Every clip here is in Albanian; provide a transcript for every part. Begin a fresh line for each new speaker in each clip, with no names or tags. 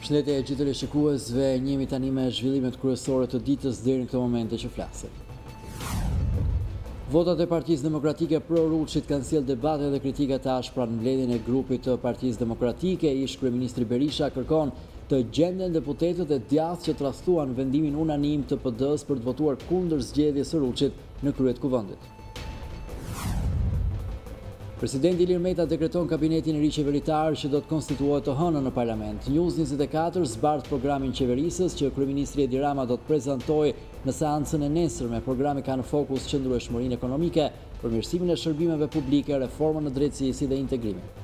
Përshëndetje e gjithë shikuesve, njemi tani me zhvillimet kryesore të ditës deri në këtë momente që flasim. Votat e Partisë Demokratike pro Ruçit kanë sjellë debate dhe kritika të ashpra në mbledhjen e grupit të Partisë Demokratike. Ish kryeministri Berisha kërkon të gjenden deputetët e djathtë që tradhtuan vendimin unanim të PD-s për të votuar kundër zgjedhjes së Ruçit në krye të kuvendit. Presidenti Ilir Meta dekreton kabinetin e ri qeveritar që do të konstituohet të hënën në parlament. News24 zbardh programin qeverisës që kryeministri Edi Rama do të prezantojë në seancën e nesërme. Programi ka në fokus qëndrueshmërinë ekonomike, përmirësimin e shërbimeve publike, reformën në drejtësi dhe integrimin.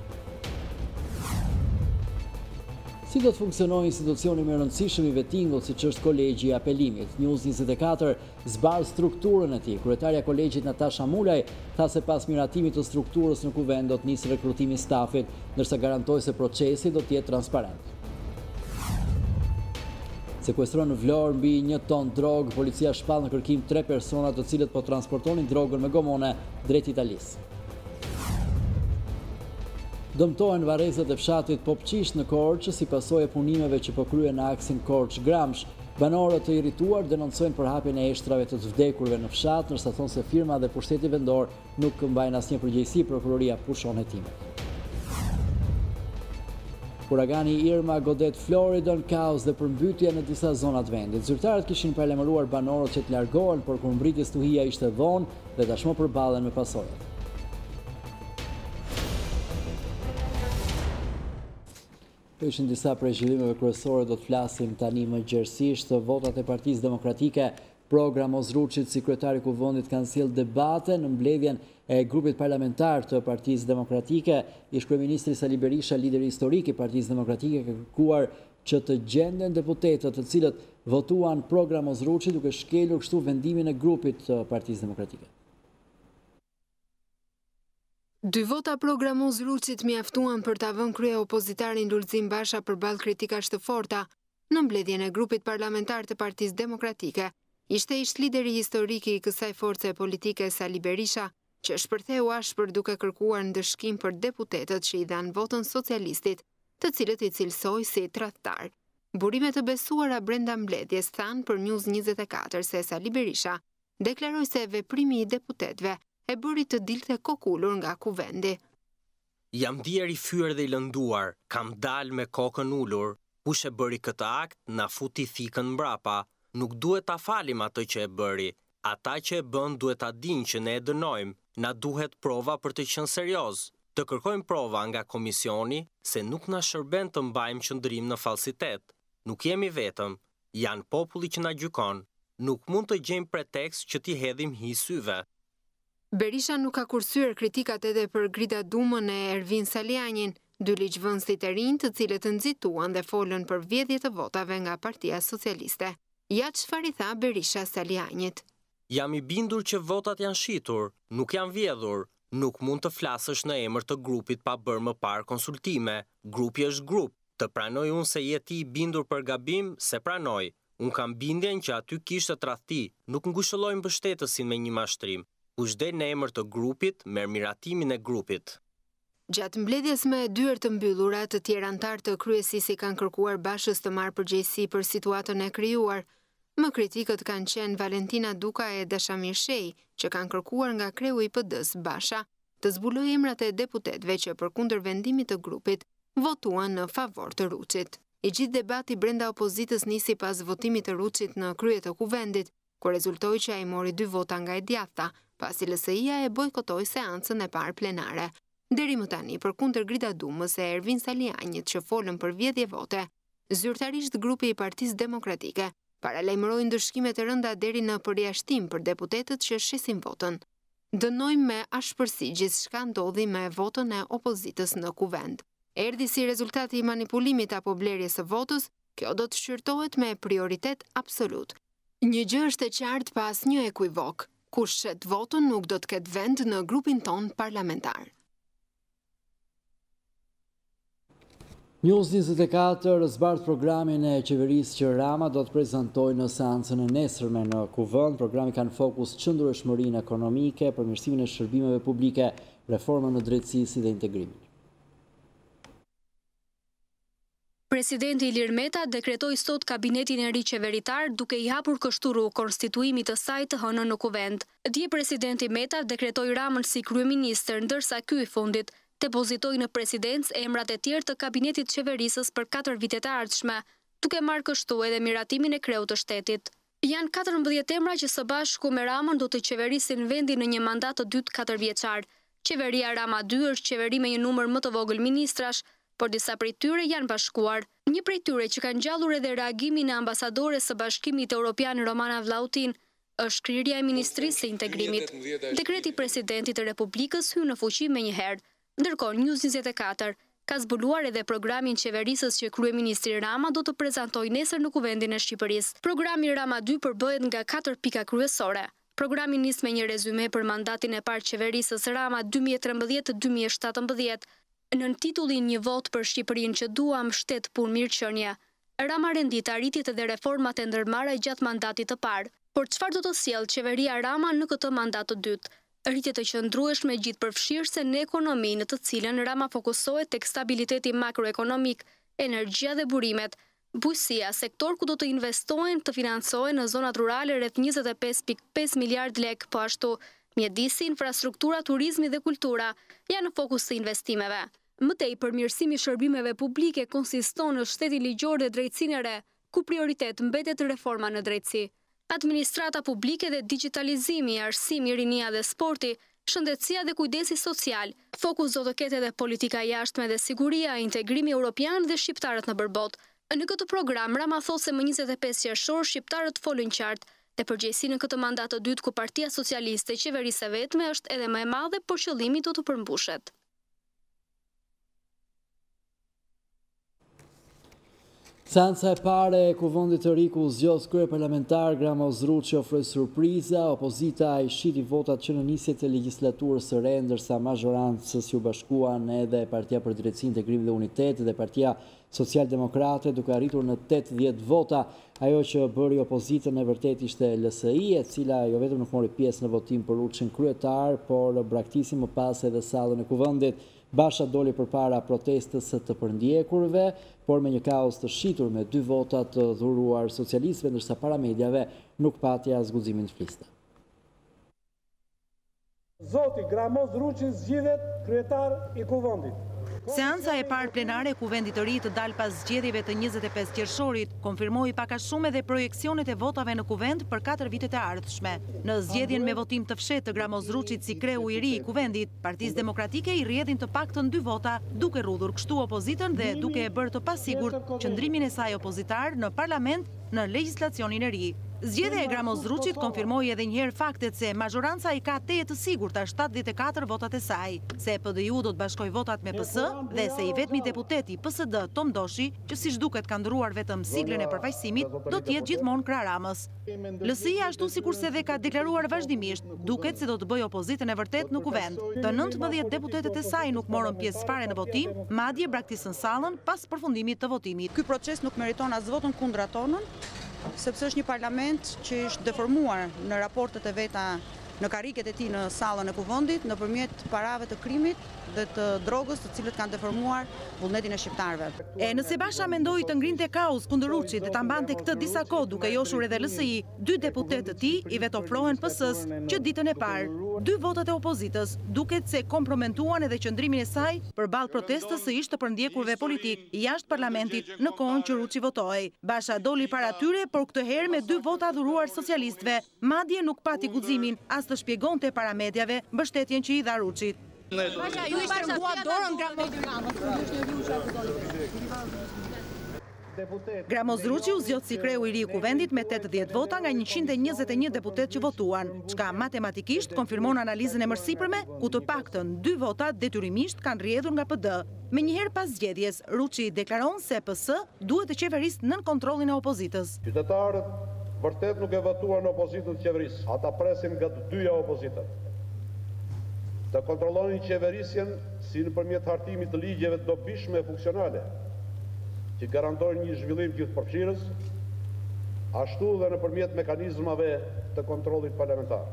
Si do të funksionojë institucioni më i rëndësishëm i vettingut siç është Kolegji i Apelimit? News24 zbardh strukturën e tij. Kryetaria e kolegjit Natasha Mulaj tha se pas miratimit të strukturës në kuvend do të nisë rekrutimi i stafit, ndërsa garantoi se procesi do të jetë transparent. Sekuestron në Vlorë mbi 1 ton drogë, policia shpall në kërkim 3 persona të cilët po transportonin drogën me gomone drejt Italisë. Dëmtohen varrezat e fshatit Popqisht në Korçë si pasojë e punimeve që po kryen në aksin Korçë-Gramsh. Banorët të irrituar denoncojnë përhapjen e eshtrave të vdekurve në fshat, ndërsa thonë se firma dhe pushteti vendor nuk mbajnë asnjë përgjegjësi, prokuroria pushon hetimet. Uragani Irma godet Floridën, kaos dhe përmbytje në disa zona të vendit. Zyrtarët kishin paralajmëruar banorët që të largohen, por kur mbriti stuhia ishte vonë dhe tashmë përballen me pasojat. Ishin disa prej zhvillimeve kryesore, do të flasim tani më gjerësisht. Votat e Partisë Demokratike pro Gramoz Ruçit si kryetari i kuvendit kanë sjellë debate në mbledhjen e grupit parlamentar të Partisë Demokratike. Ish kryeministri Sali Berisha, lideri historik i Partisë Demokratike, ka kërkuar që të gjenden deputetët të cilët votuan pro Gramoz Ruçit, duke shkelur kështu vendimin e grupit të Partisë Demokratike.
2 vota pro Gramoz Ruçit mjaftuan për ta vënë krye opozitarin Lulzim Basha përballë kritikash të forta në mbledhjen e grupit parlamentar të Partisë Demokratike. Ishte ish lideri historik i kësaj force politike Sali Berisha, që shpërtheu ashpër duke kërkuar ndëshkim për deputetët që i dhanë votën socialistit, të cilët i cilësoi si tradhtar. Burime të besuara brenda mbledhjes thanë për News24 se Sali Berisha deklaroi se veprimi i deputetëve e bëri të dilte kokullur nga kuvendi.
Jam dier i fyer dhe i lënduar, kam dal me kokën ulur, kush e bëri këtë akt, na futi thikën mbrapa, nuk duhet ta falim atë që e bëri, ata që e bën duhet ta dinë që ne e dënojmë, na duhet prova për të qenë serioz, të kërkojmë prova nga komisioni se nuk na shërben të mbajmë qëndrim në falsitet, nuk jemi vetëm, janë populli që na gjykon, nuk mund të gjejmë pretekst që t'i hedhim hi syve.
Berisha nuk ka kursyer kritikat edhe për Grida Dumën e Ervin Salianjin, 2 ligjvënësit e rinj të cilët nxituan dhe folën për vjedhje të votave nga Partia Socialiste. Ja çfarë i tha Berisha Salianjit.
Jam i bindur që votat janë shitur, nuk janë vjedhur, nuk mund të flasësh në emër të grupit pa bërë më parë konsultime. Grupi është grup, të pranoj unë se je ti i bindur për gabim, se pranoj. Unë kam bindjen që aty kishte tradhti, nuk ngushëlloj mbështetësin me një mashtrim. Kush del në emër të grupit, merr miratimin e grupit.
Gjatë mbledhjes me dyert të mbyllura, të tjerë antar të kryesisë kanë kërkuar Bashës të marrë përgjegjësi për situatën e krijuar. Më kritikët kanë qenë Valentina Duka e Dashamir Shej, që kanë kërkuar nga kreu i PD-s Basha të zbulojë emrat e deputetëve që përkundër vendimit të grupit votuan në favor të Ruçit. I gjithë debati brenda opozitës nisi pas votimit të Ruçit në krye të kuvendit, ku rezultoi që ai mori 2 vota nga e djathta, pasi LSI-ja e bojkotoi seancën e parë plenare. Deri më tani, përkundër Grida Dumës e Ervin Salianjit që folën për vjedhje vote, zyrtarisht grupi i Partisë Demokratike paralajmëroi ndëshkime të rënda deri në përjashtim për deputetët që shesin votën. Dënojmë me ashpërsi gjithçka ndodhi me votën e opozitës në kuvend. Erdhi si rezultati i manipulimit apo blerjes së votës, kjo do të shqyrtohet me prioritet absolut. Një gjë është e qartë pa asnjë ekuivok. Kush shet votën nuk do të ketë vend në grupin ton parlamentar.
News24 zbardh programin e qeverisë që Rama do të prezantojë në seancën e nesërme në kuvend. Programi ka në fokus qëndrueshmërinë ekonomike, përmirësimin e shërbimeve publike, reformën në drejtësi dhe integrimin.
Presidenti Ilir Meta dekretoi sot kabinetin e ri qeveritar duke i hapur kështuru konstituimit të saj të hënën në kuvend. Dje presidenti Meta dekretoi Ramën si kryeministër, ndërsa ky i fundit depozitoi në presidencë emrat e tjerë të kabinetit qeverisës për 4 vitet e ardhshme, duke marrë kështu edhe miratimin e kreut të shtetit. Janë 14 emra që së bashku me Ramën do të qeverisin vendin në një mandat të dytë 4 vjeçar. Qeveria Rama 2 është qeveri me një numër më të vogël ministrash, por disa prej tyre janë bashkuar. Një prej tyre që kanë ngjallur edhe reagimin e ambasadores së Bashkimit Evropian Romana Vlautin është krijëria e Ministrisë së Integrimit. Dekreti i Presidentit të Republikës hyn në fuqi menjëherë. Ndërkohë News24 ka zbuluar edhe programin qeverisës që kryeministri Rama do të prezantojë nesër në Kuvendin e Shqipërisë. Programi Rama 2 përbëhet nga 4 pika kryesore. Programi nis me një rezume për mandatin e parë qeverisës Rama 2013-2017. Nën titullin Një vot për Shqipërinë që duam, shtet punë mirëqenie, Rama rendit arritjet edhe reformat e ndërmarra gjatë mandatit të parë. Por çfarë do të sjellë qeveria Rama në këtë mandat të dytë? Rritje të qëndrueshme gjithëpërfshirëse në ekonomi, në të cilën Rama fokusohet tek stabiliteti makroekonomik, energjia dhe burimet, bujqësia, sektor ku do të investohen të financohen në zonat rurale rreth 25.5 miliard lek, po ashtu mjedisi, infrastruktura, turizmi dhe kultura janë në fokus të investimeve. Mëtej, përmirësimi i shërbimeve publike konsiston në shtetin ligjor dhe drejtësinë e re, ku prioritet mbetet reforma në drejtësi. Administrata publike dhe digitalizimi, arsimi, rinia dhe sporti, shëndetësia dhe kujdesi social. Fokus do të ketë edhe politika jashtme dhe siguria, integrimi europian dhe shqiptarët në përbot. Në këtë program, Rama thot se më 25 qershor shqiptarët folën qartë, dhe përgjegjësi në këtë mandat të dytë ku Partia Socialiste qeverisë e vetme është edhe më e madhe, por qëllimi do të përmbushet.
Seanca e pare e kuvendit të ri ku zgjohet kryeparlamentar Gramoz Ruçi ofroi surpriza, opozita i shiti votat që në nisjet e legjislaturës së re, ndërsa mazhorancës ju bashkuan edhe Partia për Drejtësi, Integrim dhe Unitet dhe Partia Socialdemokrate, duke arritur në 80 vota. Ajo që bëri opozitën e vërtet ishte LSI, e cila jo vetëm nuk mori pjesë në votim për Ruçin kryetar, por braktisi më pas edhe sallën e kuvendit. Basha doli përpara protestës të përndjekurve, por me një kaos të shitur me 2 vota të dhuruar socialistëve, ndërsa para mediave nuk patja zguximin të fliste.
Zoti Gramoz Ruçi zgjidhet kryetar i kuvendit.
Seanca e parë plenare e kuvendit të ri të dalë pas zgjedhjeve të 25 qershorit konfirmoi pak a shumë edhe projeksionet e votave në kuvend për 4 vitet e ardhshme. Në zgjedhjen me votim të fshehtë të Gramoz Ruçit si kreu i ri i kuvendit, Partisë Demokratike i rrjedhin të paktën 2 vota, duke rrudhur kështu opozitën dhe duke e bërë të pasigurt qëndrimin e saj opozitar në parlament në legjislacionin e ri. Zgjedhja e Gramoz Ruçit konfirmoi edhe njëherë faktet se mazhoranca i ka teje të sigurta 74 votat e saj, se PDU do të bashkojë votat me PS dhe se i vetmi deputeti PSD Tom Doshi, që siç duket ka ndruar vetëm siglen e përfaqësimit, do të jetë gjithmonë krah Ramës. LSI ashtu sikurse dhe ka deklaruar vazhdimisht, duket se do të bëjë opozitën e vërtet në kuvend. Të 19 deputetet e saj nuk morën pjesë fare në votim, madje braktisën sallën pas përfundimit të votimit.
Ky proces nuk meriton as votën kundra tonën, sepse është një parlament që është deformuar në raportet e veta në kariket e tij në sallën e kuvendit nëpërmjet parave të krimit dhe të drogës, të cilët kanë deformuar vullnetin e shqiptarëve.
E nëse Basha mendoi të ngrinte kaos kundër Ruçit dhe ta mbante këtë disa kohë duke joshur edhe LSI, 2 deputetë të tij i vetofrohen PS-s që ditën e parë 2 votat e opozitës duket se kompromentuan edhe qëndrimin e saj përballë protestës së ish të përndjekurve politik jashtë parlamentit në kohën që Ruçi votoi. Basha doli para tyre, por këtë herë me 2 vota dhuruar socialistëve, madje nuk pati guximin as të shpjegonte para mediave mbështetjen që i dha Ruçit.
Basha, ju ishte rënduar dorën
Gramoz Ruçi u zgjodh si kreu i ri i kuvendit me 80 vota nga 121 deputet që votuan, çka matematikisht konfirmon analizën e mërsipërme, ku të paktën 2 vota detyrimisht kanë rrjedhur nga PD. Menjëherë pas zgjedhjes, Ruçi deklaron se PS duhet të qeverisë nën kontrollin e opozitës.
Qytetarët vërtet nuk e votuan në opozitën të qeverisë, ata presin nga të dyja opozitët. Të kontrollonin qeverisjen si nëpërmjet hartimit të ligjeve të dobishme e funksionale, që garantojnë një zhvillim gjithëpërfshirës, ashtu dhe nëpërmjet mekanizmave të kontrollit parlamentar.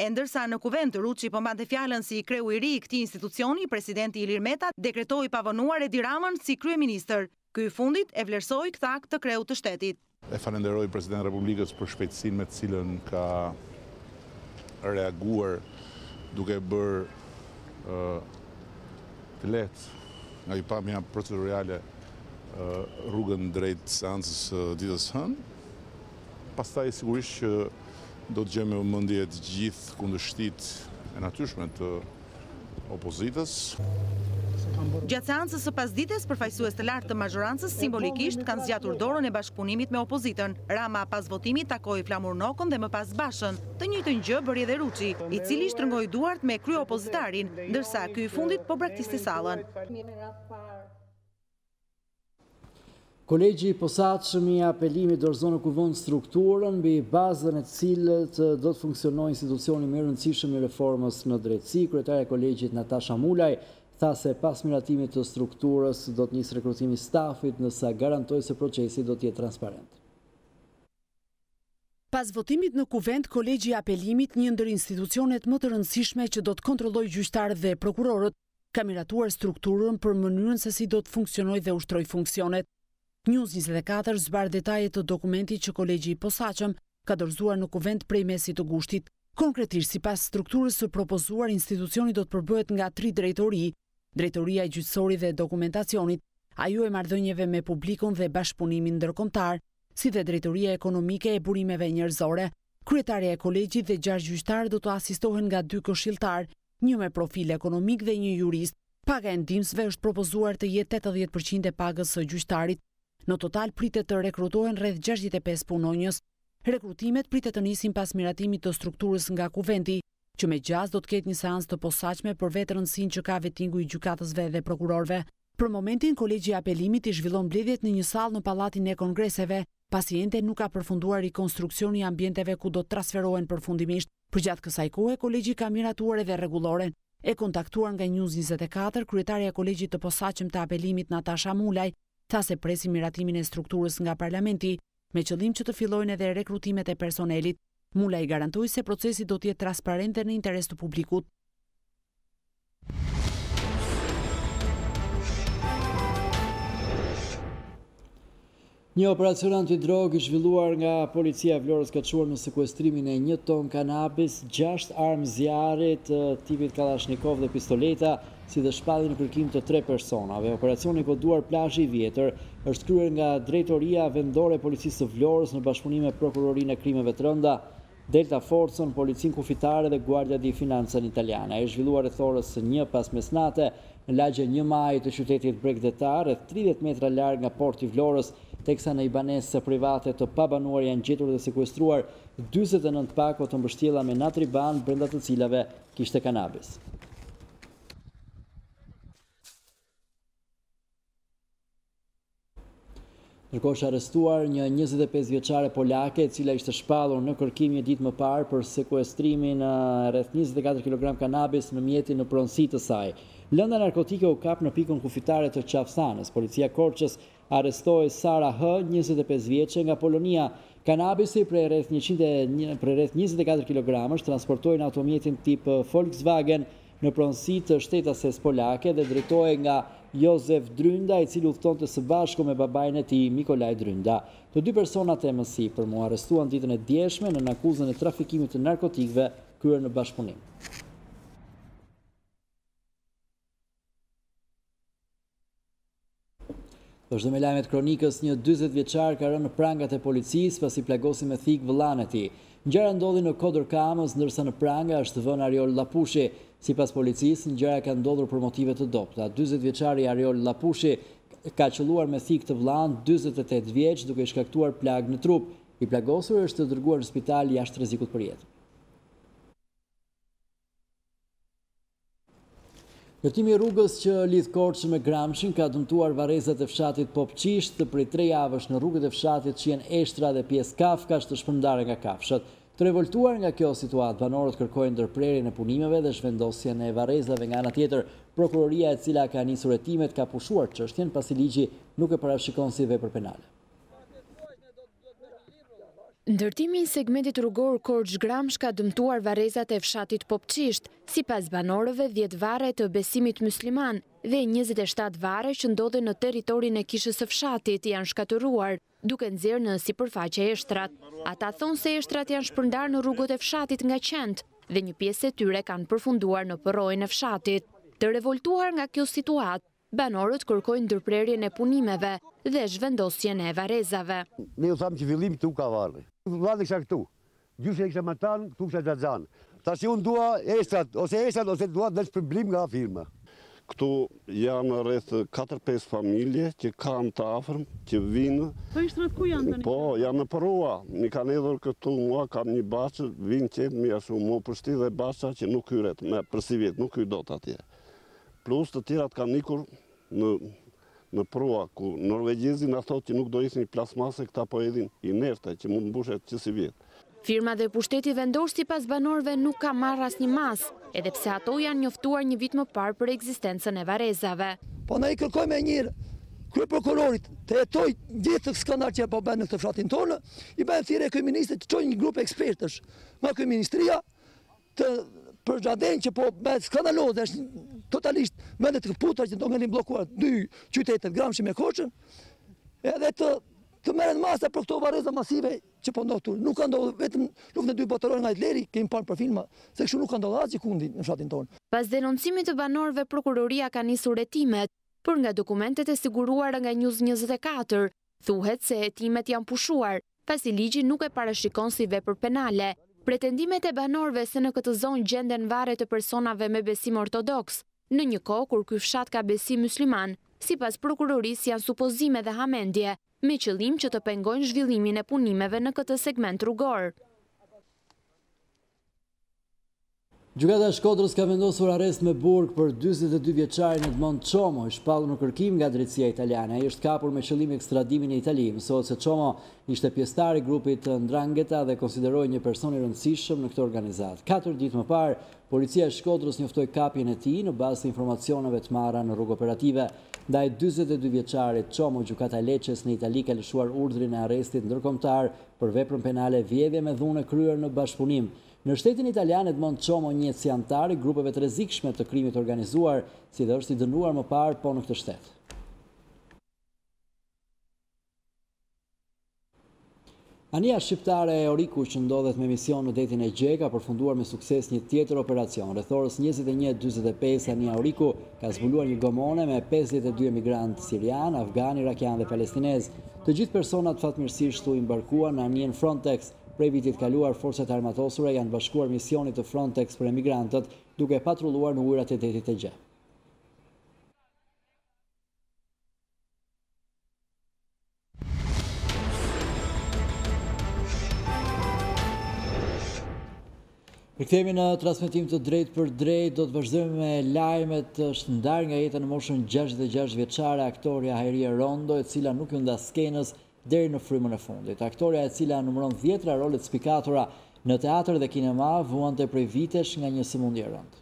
E ndërsa në kuvend Ruçi po mbante fjalën si kreu i ri i këtij institucioni, presidenti Ilir Meta dekretoi pavënuar Edi Ramën si kryeministër. Ky i fundit e vlerësoi këtë akt të kreut të shtetit.
E falenderoj Presidentin e Republikës për shpejtësinë me të cilën ka reaguar duke bërë të lehtë nga i pamja procedurale rrugën drejt seancës ditës hënë. Pastaj sigurisht që do të gjejmë mendje të gjithë kundërshtitë e natyrshme të opozitës.
Gjatë seancës së pasdites, përfaqësues të lartë të mazhorancës simbolikisht kanë zgjatur dorën e bashkëpunimit me opozitën. Rama pas votimit takoi Flamur Nokën dhe më pas Bashën. Të njëjtën gjë bëri edhe Ruçi, i cili shtrëngoi duart me kryeopozitarin, ndërsa ky i fundit po braktisti sallën.
Kolegji i posaçëm i apelimit dorëzon në kuvend strukturën mbi bazën e cilët do të funksionojë institucioni më i rëndësishëm i reformës në drejtësi. Kryetaria e kolegjit Natasha Mulaj tha se pas miratimit të strukturës do të nisë rekrutimi i stafit, nësa garantoi se procesi do të jetë transparent.
Pas votimit në kuvend, kolegji i apelimit, një ndër institucionet më të rëndësishme që do të kontrollojë gjyqtarët dhe prokurorët, ka miratuar strukturën për mënyrën se si do të funksionojë dhe ushtrojë funksionet. News24 zbar detajet të dokumentit që kolegji i posaçëm ka dorëzuar në kuvend prej mesit të gushtit. Konkretisht, sipas strukturës së propozuar, institucioni do të përbëhet nga 3 drejtori: Drejtoria e Gjyqësorit dhe Dokumentacionit, ajo e marrëdhënieve me publikun dhe bashkëpunimin ndërkombëtar, si dhe Drejtoria Ekonomike e Burimeve Njerëzore. Kryetaria e kolegjit dhe 6 gjyqtarë do të asistohen nga 2 këshilltar, një me profil ekonomik dhe një jurist. Paga e ndihmësve është propozuar të jetë 80% e pagës së gjyqtarit. Në total pritet të rekrutohen rreth 65 punonjës. Rekrutimet pritet të nisin pas miratimit të strukturës nga kuvendi, që me gjas do të ketë një seancë të posaçme për vetë rëndësinë që ka vetingu i gjykatësve dhe prokurorëve. Për momentin, kolegji i apelimit i zhvillon mbledhjet në një sallë në Pallatin e Kongreseve, pasi ende nuk ka përfunduar rikonstruksioni i ambienteve ku do të transferohen përfundimisht. Përgjatë kësaj kohe, kolegji ka miratuar edhe rregulloren. E kontaktuar nga News24, kryetaria e kolegjit të posaçëm të apelimit Natasha Mulaj tha se presi miratimin e strukturës nga parlamenti, me qëllim që të fillojnë edhe rekrutimet e personelit. Mulaj garantoi se procesi do të jetë transparent dhe në interes të publikut.
Një operacion antidrog i zhvilluar nga policia e Vlorës ka çuar në sekuestrimin e 1 ton kanabis, 6 armë zjarri të tipit Kalashnikov dhe pistoleta, si dhe shpallje në kërkim të 3 personave. Operacioni koduar Plazhi i Vjetër është kryer nga Drejtoria Vendore e Policisë së Vlorës në bashkëpunim me Prokurorinë e Krimeve të Rënda, Delta Forcën, Policinë Kufitare dhe Guardia di Finanzën Italiane. Është zhvilluar rreth orës 1 pas mesnate në lagjen 1 Maj të qytetit Bregdetar, rreth 30 metra larg nga porti i Vlorës, teksa në ibanesë private të pabanuar janë gjetur dhe sekuestruar 49 pako të mbështjella me natriban, brenda të cilave kishte kanabis. Ndërkohë është arrestuar një 25 vjeçare polake, e cila ishte shpallur në kërkim një ditë më parë për sekuestrimin rreth 24 kg kanabis në mjetin në pronësi të saj. Lënda narkotike u kap në pikën kufitare të Qafsanës. Policia Korçës arrestoi Sara H, 25 vjeçe nga Polonia. Kanabisi prej rreth 24 kg transportoi në automjetin tip Volkswagen në pronësi të shtetases polake dhe drejtohej nga Jozef Drynda, i cili udhëtonte së bashku me babain e tij Mikolaj Drynda. Të 2 personat e mësipër u arrestuan ditën e djeshme në akuzën e trafikimit të narkotikëve kryer në bashkëpunim. Është me lajmet kronikës, një 40 vjeçar ka rënë në prangat e policisë pasi plagosi me thik vëllain e tij. Ngjëra ndodhi në Kodër Kamës, ndërsa në pranga është vënë Ariol Lapushi. Sipas policisë, ngjëra ka ndodhur për motive të dobta. 40 vjeçari Ariol Lapushi ka qelluar me thik të vllain 48 vjeç duke shkaktuar plag në trup. I plagosur është dërguar në spital jashtë rrezikut për jetë. Ndërtimi i rrugës që lidh Korçën me Gramshin ka dëmtuar varrezat e fshatit Popqisht, prej 3 javësh në rrugët e fshatit Qien Eshtra dhe pjesë Kafkash të shpërndarë nga kafshët. Të revoltuar nga kjo situatë, banorët kërkojnë ndërprerjen e punimeve dhe zhvendosjen e varrezave. Nga ana tjetër, prokuroria e cila ka nisur hetimet ka pushuar çështjen pasi ligji nuk e parashikon si vepër penale.
Ndërtimi i segmentit rrugor Korçë-Gramsh ka dëmtuar varrezat e fshatit Popqisht. Sipas banorëve, 10 varre të besimit musliman dhe 27 varre që ndodhen në territorin e kishës së fshatit janë shkatëruar, duke nxjerrë në sipërfaqe eshtrat. Ata thonë se eshtrat janë shpërndarë në rrugët e fshatit nga qend dhe një pjesë e tyre kanë përfunduar në përrojën e fshatit. Të revoltuar nga kjo situatë, banorët kërkojnë ndërprerjen e punimeve dhe zhvendosjen e varrezave.
Ne u thamë që fillim këtu ka varri. Varri kisha këtu. Gjysë kisha më tan, këtu kisha Xhaxhan. Tash unë dua estrat ose dua të shpërblim nga firma.
Këtu janë rreth 4-5 familje që kanë të afërm, që vinë.
Po ishtrat ku janë tani?
Po, janë në përrua. Mi kanë edhur këtu, mua kam një basë, vinë qenë mi ashtu, mu përshti dhe basa që nuk hyret, për si vjetë, nuk hyr dot atje. Plus të tjerat kanë nikur në përrua, ku norvegjezi na thotë që nuk do ishin plasmase, këta po edhin inerte, që mund mbushet që si vjetë.
Firma dhe pushteti vendor sipas banorëve nuk ka marrë asnjë mas, edhe pse ato janë njoftuar një vit më parë për ekzistencën e varrezave.
Po na i kërkojmë njëherë kryeprokurorit të hetoj gjithë skandal që po bën në këtë fshatin tonë, i bën thirrje kryeministit të çojë një grup ekspertësh nga kryeministria për Xhaden që po bëhet skandaloze, është totalisht vendet të kaputura që do ngjelin bllokuar 2 qytete Gramshi me Korçën, edhe të merren masa për këto varreza masive që po ndodhur. Nuk ka ndodhur vetëm luftën e 2 botërore nga Hitleri, kemi parë për filma, se kështu nuk ka ndodhur asgjë kundi në fshatin tonë.
Pas denoncimit të banorëve, prokuroria ka nisur hetimet, por nga dokumentet e siguruara nga News24, thuhet se hetimet janë pushuar, pasi ligji nuk e parashikon si vepër penale. Pretendimet e banorëve se në këtë zonë gjenden varre të personave me besim ortodoks, në një kohë kur ky fshat ka besim musliman, sipas prokurorisë janë supozime dhe hamendje, me qëllim që të pengojnë zhvillimin e punimeve në këtë segment rrugor.
Gjykata e Shkodrës ka vendosur arrest me burg për 42 vjeçarin Edmond Çomo, i shpallur në kërkim nga drejtësia italiane. Ai është kapur me qëllim ekstradimin në Itali. Mësohet se Çomo ishte pjesëtar i grupit Ndrangheta dhe konsiderohej një person i rëndësishëm në këtë organizatë. 4 ditë më parë, policia e Shkodrës njoftoi kapjen e tij në bazë të informacioneve të marra në rrugë operative. Ndaj 42 vjeçarit Çomo, gjykata e Lecces në Itali ka lëshuar urdhrin e arrestit ndërkombëtar për veprën penale vjedhje me dhunë kryer në bashkëpunim. Në shtetin italian, Edmond Çomo njihet si antar i grupeve të rrezikshme të krimit organizuar, si dhe është i dënuar më parë po në këtë shtet. Ania shqiptare e Oriku që ndodhet me mision në detin e Gjë ka përfunduar me sukses një tjetër operacion. Rreth orës 21:45 Ania Oriku ka zbuluar një gomone me 52 emigrantë sirian, afgan, irakian dhe palestinez. Të gjithë personat fatmirësisht u embarkuan në anien Frontex. Prej vitit kaluar, forcat armatosura janë bashkuar misionit të Frontex për emigrantët, duke patrulluar në ujërat e detit e Gjë. Rikthehemi në transmetim të drejt për drejt, do të vazhdojmë me lajmet. Është ndarë nga jeta në moshën 66 vjeçare aktoria Hajrie Rondo, e cila nuk u nda skenës deri në frymën e fundit. Aktoria e cila numëron 10 rolet spikatura në teatr dhe kinema vuante prej vitesh nga një sëmundje e rëndë.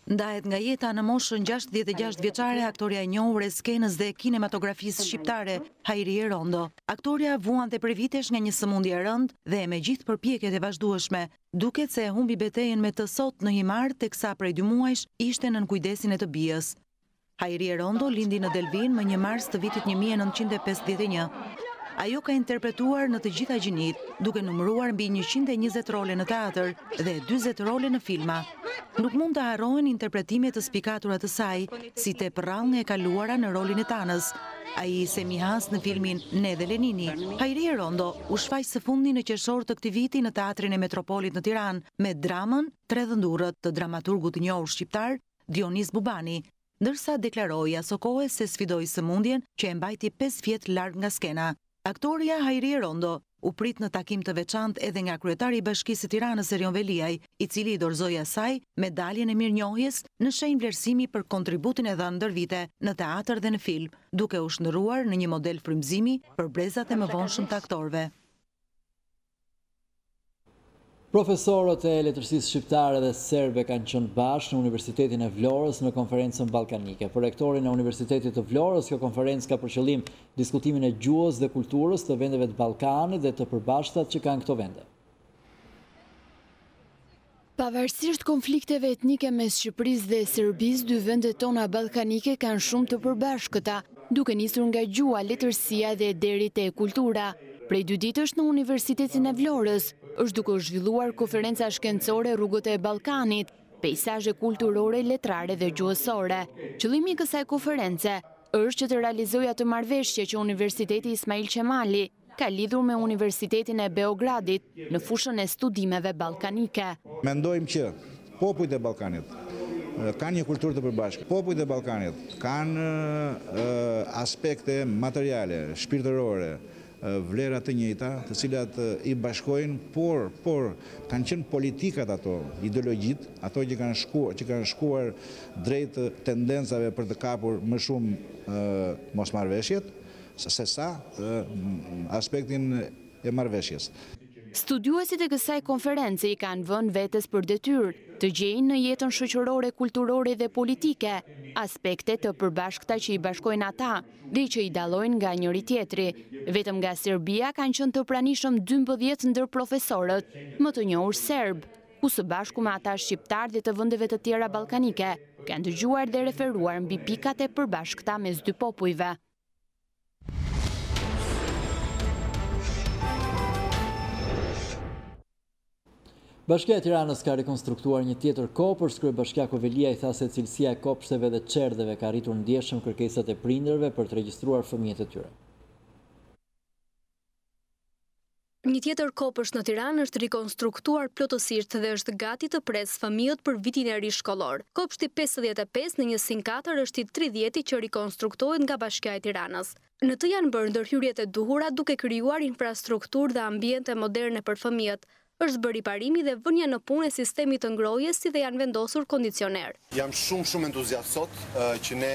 Ndahet nga jeta në moshën 66 vjeçare aktoria e njohur e skenës dhe kinematografisë shqiptare, Hajrie Rondo. Aktoria vuante prej vitesh nga një sëmundje e rëndë dhe me gjithë përpjekjet e vazhdueshme, duket se e humbi betejën me të sot në himar, teksa prej 2 muajsh ishte nën kujdesin e të bijës. Hajrie Rondo lindi në Delvin më 1 mars të vitit 1951. Ajo ka interpretuar në të gjitha gjinit, duke numëruar mbi 120 role në teatr dhe 40 role në filma. Nuk mund të harrohen interpretimet të spikaturat të saj, si te përrallë e kaluara në rolin e Tanës, ai semihas në filmin Ne dhe Lenini. Hajrie Rondo u shfaq së fundi në qershor të këtij viti në Teatrin e Metropolit në Tiranë, me dramën Tre dhëndurët të dramaturgut të njohur shqiptar Dionis Bubani, ndërsa deklaroi asokohe se sfidoi sëmundjen që e mbajti 5 vjet larg nga skena. Aktoria Hajrie Rondo u prit në takim të veçantë edhe nga kryetari i Bashkisë së Tiranës Erion Veliaj, i cili i dorëzoi asaj medaljen e mirënjohjes në shenjë vlerësimi për kontributin e dhënë ndër vite në teatr dhe në film, duke u shndërruar në një model frymëzimi për brezat e mëvonshëm të aktorëve.
Profesorët e letërsisë shqiptare dhe serbe kanë qenë bashkë në Universitetin e Vlorës në konferencën ballkanike. Për rektorin e Universitetit të Vlorës, kjo konferencë ka për qëllim diskutimin e gjuhës dhe kulturës të vendeve të Ballkanit dhe të përbashkëtat që kanë këto vende.
Pavarësisht konflikteve etnike mes Shqipërisë dhe Serbisë, dy vendet tona ballkanike kanë shumë të përbashkëta, duke nisur nga gjua, letërsia dhe deri te kultura. Prej 2 ditësh në Universitetin e Vlorës është duke u zhvilluar konferenca shkencore Rrugët e Ballkanit, peizazhe kulturore, letrare dhe gjuhësore. Qëllimi i kësaj konference është që të realizojë atë marrëveshje që Universiteti Ismail Qemali ka lidhur me Universitetin e Beogradit në fushën e studimeve ballkanike.
Mendojmë që popujt e Ballkanit kanë një kulturë të përbashkët. Popujt e Ballkanit kanë aspekte materiale, shpirtërore, vlera të njëjta, të cilat i bashkojnë, por kanë qenë politikat ato, ideologjit, ato që kanë shkuar drejt tendencave për të kapur më shumë mosmarrveshjet, se sa aspektin e marrëveshjes.
Studiuesit e kësaj konference i kanë vënë vetes për detyrë të gjejnë në jetën shoqërore, kulturore dhe politike aspekte të përbashkëta që i bashkojnë ata dhe që i dallojnë nga njëri tjetri. Vetëm nga Serbia kanë qenë të pranishëm 12 ndër profesorët më të njohur serb, ku së bashku me ata shqiptar dhe të vendeve të tjera ballkanike kanë dëgjuar dhe referuar mbi pikat e përbashkëta mes dy popujve.
Bashkia e Tiranës ka rekonstruktuar një tjetër kopës, kryebashkiaku Velia i tha se cilësia e kopshteve dhe çerdheve ka rritur ndjeshëm kërkesat e prindërve për të regjistruar fëmijët e tyre.
Një tjetër kopësht në Tiranë është rekonstruktuar plotësisht dhe është gati të presë fëmijët për vitin e ri shkollor. Kopshti 55 në njësinë 4 është i 30 që rekonstruktohet nga Bashkia e Tiranës. Në të janë bërë ndërhyrjet e duhura duke krijuar infrastrukturë dhe ambiente moderne për fëmijët. Është bërë riparimi dhe vënia në punë e sistemit të ngrohjes si dhe janë vendosur kondicioner.
Jam shumë entuziast sot që ne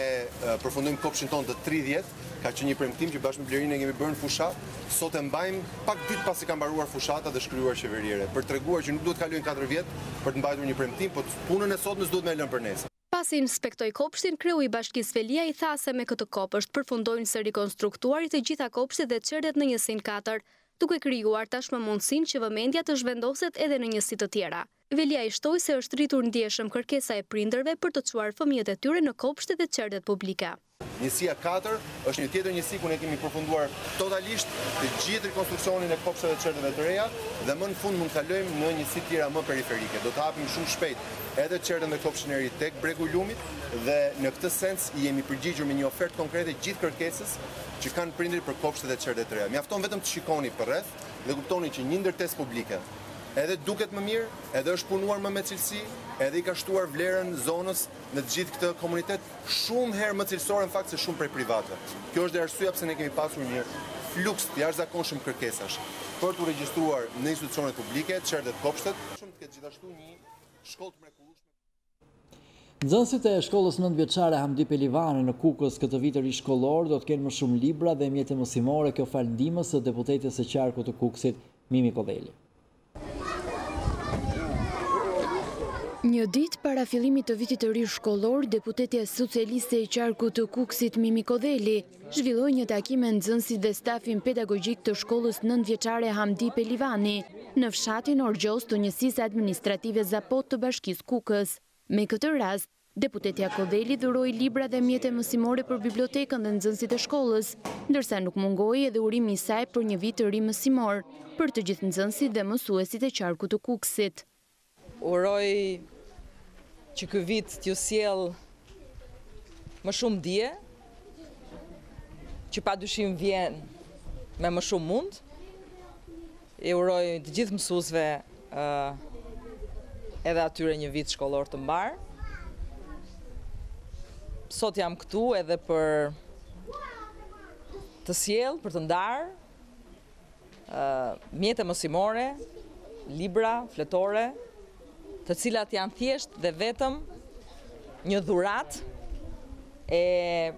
përfundojmë kopshin tonë të 30, ka që një premtim që bashkë me Blerinë kemi bërë në fushat, sot e mbajmë pak ditë pasi ka mbaruar fushata dhe shkryuar qeveriere, për treguar që nuk duhet kalojnë 4 vjet për të mbajtur një premtim, por punën e sotmes duhet me lënë për nesër.
Pasi inspektoi kopshtin, kreu i Bashkisë Velia i tha se me këtë kopësht përfundojnë së rikonstruktuarit të gjitha kopshtet dhe çerdhet në njësinë 4. Duke krijuar tashmë mundësinë që vëmendja të zhvendoset edhe në njësi të tjera. Velia i shtoi se është rritur ndjeshëm kërkesa e prindërve për të çuar fëmijët e tyre në kopshtet e çerdhet publike.
Njësia 4 është një tjetër njësi ku ne kemi përfunduar totalisht të gjithë rekonstruksionin e kopshteve të çerdheve të reja dhe më në fund mund kalojmë në njësi të tjera më periferike. Do të hapim shumë shpejt edhe çerdhen dhe kopshtin e ri tek bregu i Lumit dhe në këtë sens i jemi përgjigjur me një ofertë konkrete gjithë kërkesës që kanë prindërit për kopshtet e çerdhet të reja. Mjafton vetëm të shikoni përreth dhe kuptoni që një ndërtesë publike edhe duket më mirë, edhe është punuar më me cilësi, edhe i ka shtuar vlerën zonës në të gjithë këtë komunitet shumë herë më cilësore në fakt se shumë prej private. Kjo është dhe arsyeja pse ne kemi pasur një fluks të jashtëzakonshëm kërkesash për të regjistruar në institucionet publike, çerdhet kopshtet, shumë të ketë gjithashtu një shkollë të mrekullueshme.
Nxënësit e shkollës 9-vjeçare Hamdi Pelivani në Kukës këtë vit të ri shkollor do të kenë më shumë libra dhe mjete mësimore, kjo fal ndihmës së deputetes së qarkut të Kukësit, Mimi Kodheli.
Një ditë para fillimit të vitit të ri shkollor, deputetja socialiste e qarkut të Kukësit Mimi Kodheli zhvilloi një takim me nxënësit dhe stafin pedagogjik të shkollës 9-vjeçare Hamdi Pelivani në fshatin Orgjos të njësisë administrative Zapot të Bashkisë Kukës. Me këtë rast, deputetja Kodheli dhuroi libra dhe mjete mësimore për bibliotekën dhe nxënësit e shkollës, ndërsa nuk mungoi edhe urimi i saj për një vit të ri mësimor për të gjithë nxënësit dhe mësuesit e qarkut të Kukësit.
Uroj që ky vit t'ju sjell më shumë dije, që padyshim vjen me më shumë mund. E uroj të gjithë mësuesve edhe atyre një vit shkollor të mbar. Sot jam këtu edhe për të sjell, për të ndarë mjete mësimore, libra, fletore, të cilat janë thjesht dhe vetëm një dhuratë e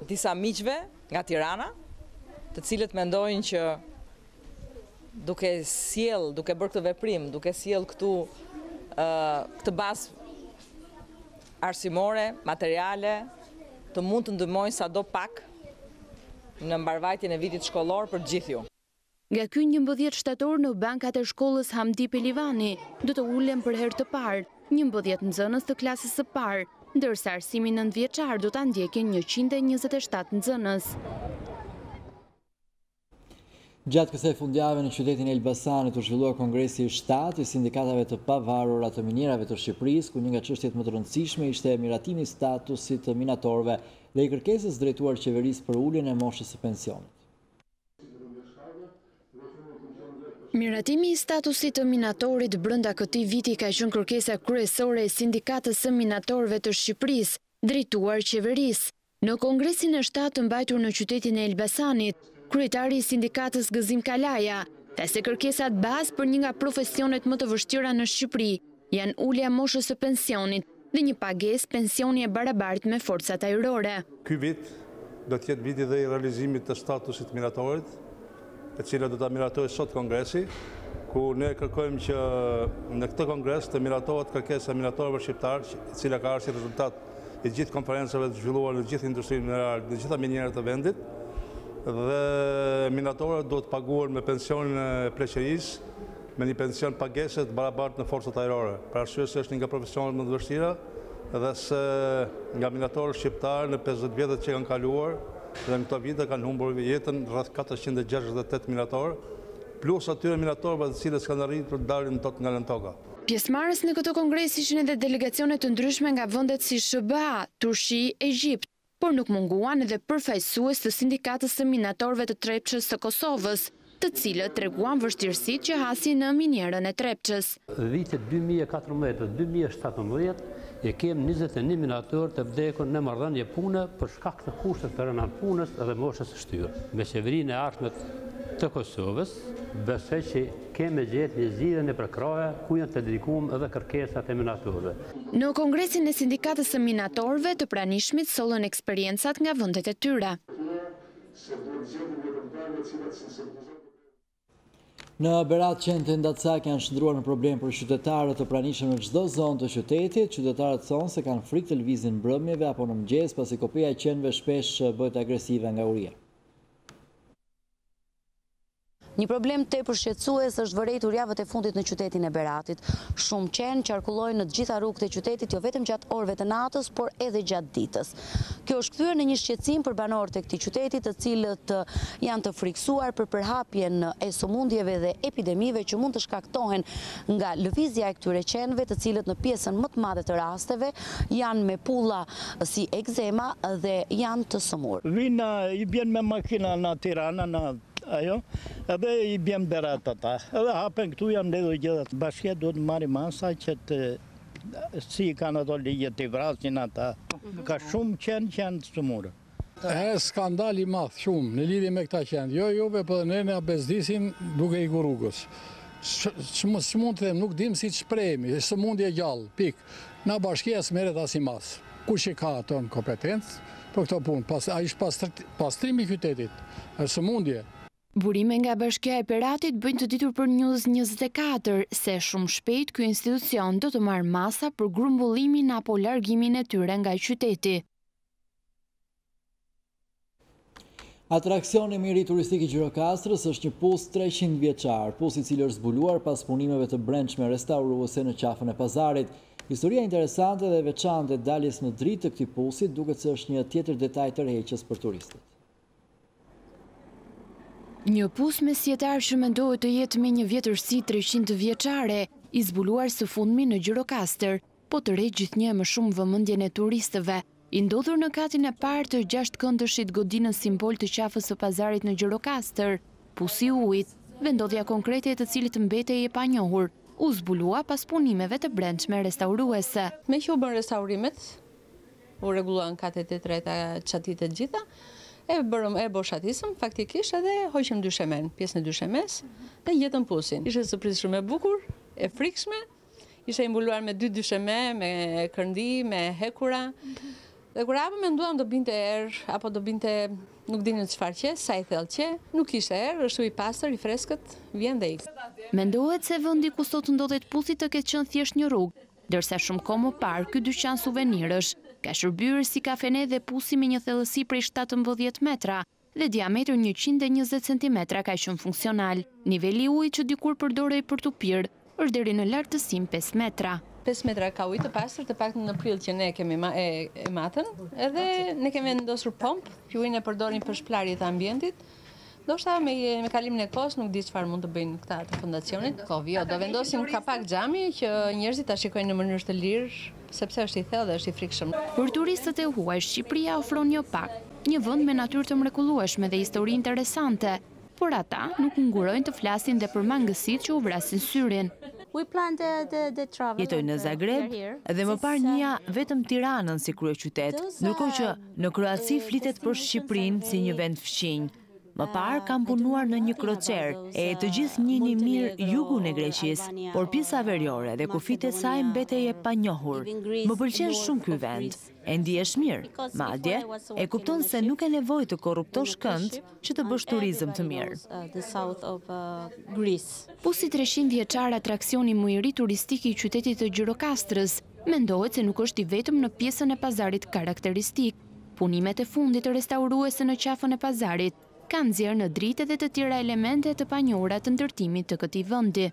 disa miqve nga Tirana, të cilët mendojnë që duke bërë këtë veprim, duke sjell këtu këtë bazë arsimore, materiale, të mund të ndihmojnë sado pak në mbarvajtjen e vitit shkollor për gjithë ju.
Nga ky 11 shtator në bankat e shkollës Hamdi Pelivani do të ulen për herë të parë 11 nxënës të klasës së parë, ndërsa arsimin 9 vjeçar do ta ndjekin 127 nxënës.
Gjatë kësaj fundjavë në qytetin e Elbasanit u zhvillua kongresi i 7 i sindikatave të pavarura të minjerave të Shqipërisë, ku një nga çështjet më të rëndësishme ishte miratimi i statusit të minatorëve dhe i kërkesës drejtuar qeverisë për uljen e moshës së pensionit.
Miratimi i statusit të minatorit brenda këtij viti ka qenë kërkesa kryesore e sindikatës së minatorëve të Shqipërisë, drejtuar qeverisë. Në kongresin e 7 të mbajtur në qytetin e Elbasanit, kryetari i sindikatës Gëzim Kalaja tha se kërkesat bazë për një nga profesionet më të vështira në Shqipëri janë ulja moshës së pensionit dhe një pagesë pensioni e barabartë me forcat ajrore.
Ky vit do të jetë viti dhe i realizimit të statusit minatorit, e cila do ta miratojë sot kongresi, ku ne kërkojmë që në këtë kongres të miratohet kërkesa e minatorëve shqiptar, e cila ka ardhur si rezultat i gjithë konferencave të zhvilluara në gjithë industrinë minerale, në gjitha minierët të vendit, dhe minatorët do të paguhen me pensionin e pleqërisë, me një pension pagese të barabartë në forcat ajrore. Për arsye se është një nga profesionet më të vështira dhe se nga minatorët shqiptarë në 50 vjetët që kanë kaluar dhe në këto vite kanë humbur jetën rreth 468 minatorë, plus atyre minatorëve të cilët kanë arritur të dalin nga nën toka.
Pjesëmarrës në këtë kongres ishin edhe delegacione të ndryshme nga vendet si SBA, Turqi, Egjipt, por nuk munguan edhe përfaqësues të sindikatës së minatorëve të Trepçës së Kosovës, të cilët treguan vështirësitë që hasin në minierën e Trepçës.
Vitet 2014-2017 e kem 21 minatorë të vdekur në marrëdhënie pune për shkak të kushteve të rëna punës dhe moshës së shtyrë. Me qeverinë e ardhshme të Kosovës, besoj që kemi gjetë një zgjidhje në përkraje ku janë të dedikuar edhe kërkesat e minatorëve.
Në kongresin e sindikatës së minatorëve të pranishmit sollën eksperiencat nga vendet e tyre.
Në Berat qendë të Ndacak janë shndruar në problem për qytetarët të pranishëm në çdo zonë të qytetit. Qytetarët thonë se kanë frikë të lëvizin mbrëmjeve apo në mëngjes, pasi kopia e qenëve shpesh bëhet agresive nga uria.
Një problem tepër shqetësues është vërejtur javët e fundit në qytetin e Beratit. Shumë qenë qarkullojnë në të gjitha rrugët e qytetit, jo vetëm gjatë orëve të natës, por edhe gjatë ditës. Kjo është kthyer në një shqetësim për banorët e këtij qyteti, të cilët janë të friksuar për përhapjen e sëmundjeve dhe epidemive që mund të shkaktohen nga lëvizja e këtyre qenëve, të cilët në pjesën më të madhe të rasteve janë me pulla si ekzema dhe janë të sëmur.
Vina i bjen me makina në Tirana, ajo, edhe i bjem Berat ata, edhe hapen këtu janë ndedhur gjithat. Bashkia duhet marrë masa që të si kanë ato ligjet të vrasin ata. Ka shumë qenë që janë të sëmurë.
Skandal i madh shumë në lidhje me këta qenë. Jo juve, për ne na bezdisin duke i rrugës. S'mund të them, nuk dim si të shprehemi, sëmundje gjallë, pik. Na bashkia s'merret as i mas. Kush e ka ato në kompetencë për këto punë? Ai është pastrimi i qytetit, është sëmundje.
Burime nga Bashkia e Beratit bëjnë të ditur për News24 se shumë shpejt ky institucion do të marrë masa për grumbullimin apo largimin e tyre nga qyteti.
Atraksioni miri turistik i Gjirokastrës është një pus 300 vjeçar, pus i cili është zbuluar pas punimeve të brendshme restauruese në qafën e pazarit. Historia interesante dhe veçante daljes në dritë të këtij pusi duket se është një tjetër detaj tërheqës për turistët.
Një pus mesjetar që mendohet të jetë me një vjetërsi 300 vjeçare, i zbuluar së fundmi në Gjirokastër, po të rejtë gjithnjë më shumë vëmendjen e turistëve, i ndodhur në katin e parë të 6 këndëshit godinën simbol të qafës së pazarit në Gjirokastër. Pusi ujit, vendodhja konkrete e të cilit mbetej e panjohur, u zbulua pas punimeve të brendshme restauruese.
Me që u bën restaurimet, u rregulluan katet e treta, çatit e gjitha, e boshatisëm, faktikisht edhe hoqëm dyshemen, pjesën e dyshemes, dhe jetën pusin. Ishte surprizë shumë e bukur, e frikshme, ishte imbuluar me 2 dysheme, me kërndi, me hekura, dhe kur apo menduam do binte erë, apo do binte nuk dinim çfarë që, sa i thellë që, nuk ishte erë, është i pastër, i freskët, vjen dhe ik.
Mendohet se vendi ku sot ndodhet pusi të ketë qenë thjesht një rrugë, dërsa shumë kohë më parë ky dyqan suvenirësh ka shërbyer si kafene dhe pusi me një thellësi prej 17 metra dhe diametri 120 cm ka qenë funksional. Niveli i ujit që dikur përdorej për të pirë është deri në lartësinë 5 metra.
5 metra ka ujë të pastër, të paktën në prill që ne kemi e matën, edhe ne kemi vendosur pompë, që ujin e përdorin për shplarje të ambientit. Ndoshta me kalimin e kohës nuk di çfarë mund të bëjnë këta të fondacionit. Do vendosim kapak xhami që njerëzit ta shikojnë në mënyrë të lirë, sepse është i thellë dhe është i frikshëm.
Për turistët e huaj, Shqipëria ofron jo pak një vend me natyrë të mrekullueshme dhe histori interesante, por ata nuk ngurojnë të flasin dhe për mangësitë që u vrasin syrin.
Jetoj në Zagreb dhe më parë njëja vetëm Tiranën si kryeqytet, ndërkohë që në Kroaci flitet për Shqipërinë si një vend fqinj. Më parë kam punuar në një krocer e të gjithë njihni mirë jugun e Greqisë, por pjesa veriore dhe kufit e saj mbetej e panjohur. Më pëlqen shumë ky vend. E ndihesh mirë, madje e kupton se nuk e nevojë të korruptosh kënd që të bësh turizëm të mirë.
Po si 300 vjeçar atraksioni më i ri turistik i qytetit të Gjirokastrës, mendohet se nuk është i vetëm në pjesën e pazarit karakteristik. Punimet e fundit restauruese në qafën e pazarit kanë nxjerrë në dritë edhe të tjera elemente të panjohura të ndërtimit të këtij vendi.